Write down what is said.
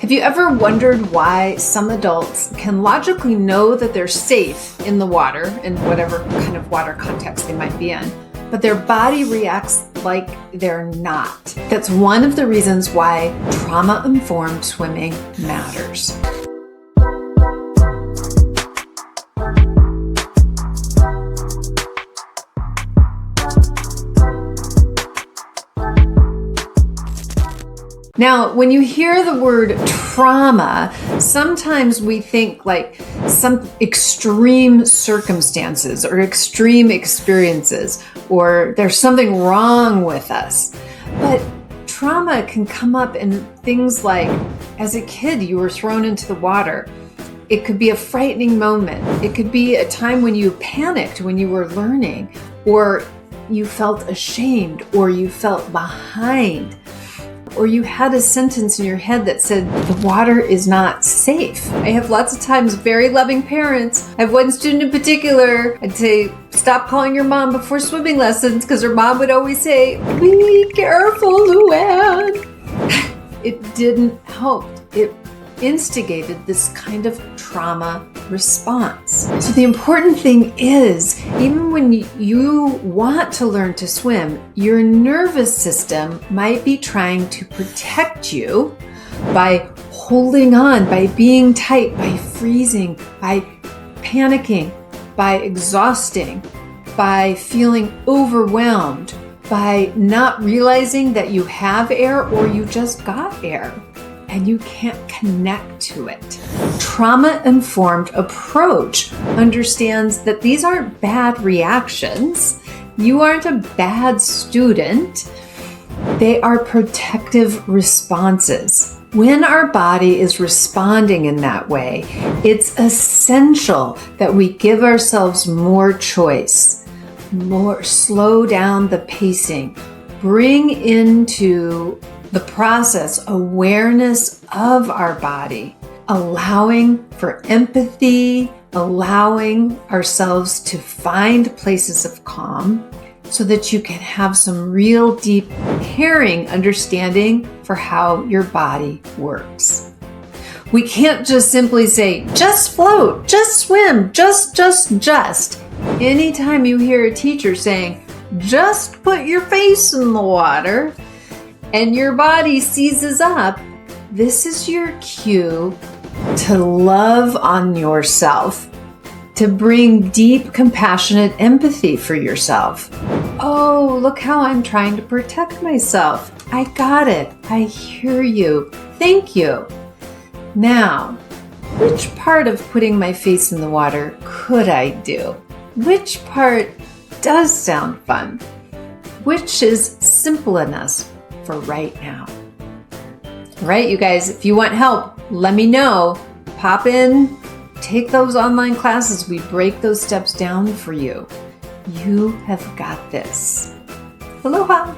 Have you ever wondered why some adults can logically know that they're safe in the water, in whatever kind of water context they might be in, but their body reacts like they're not? That's one of the reasons why trauma-informed swimming matters. Now, when you hear the word trauma, sometimes we think like some extreme circumstances or extreme experiences, or there's something wrong with us. But trauma can come up in things like, as a kid, you were thrown into the water. It could be a frightening moment. It could be a time when you panicked when you were learning, or you felt ashamed, or you felt behind. Or you had a sentence in your head that said, the water is not safe. I have lots of times very loving parents. I have one student in particular, I'd say, stop calling your mom before swimming lessons, because her mom would always say, be careful, Luann. It didn't help. It instigated this kind of trauma response. So the important thing is, even when you want to learn to swim, your nervous system might be trying to protect you by holding on, by being tight, by freezing, by panicking, by exhausting, by feeling overwhelmed, by not realizing that you have air or you just got air and you can't connect to it. Trauma-informed approach understands that these aren't bad reactions. You aren't a bad student. They are protective responses. When our body is responding in that way, it's essential that we give ourselves more choice, slow down the pacing, bring into the process awareness of our body, allowing for empathy, allowing ourselves to find places of calm so that you can have some real deep caring understanding for how your body works. We can't just simply say, just float, just swim, just. Anytime you hear a teacher saying, just put your face in the water, and your body seizes up, this is your cue to love on yourself, to bring deep, compassionate empathy for yourself. Oh, look how I'm trying to protect myself. I got it. I hear you. Thank you. Now, which part of putting my face in the water could I do? Which part does sound fun? Which is simple enough for right now? All right, you guys, if you want help, let me know. Pop in, take those online classes. We break those steps down for you. You have got this. Aloha.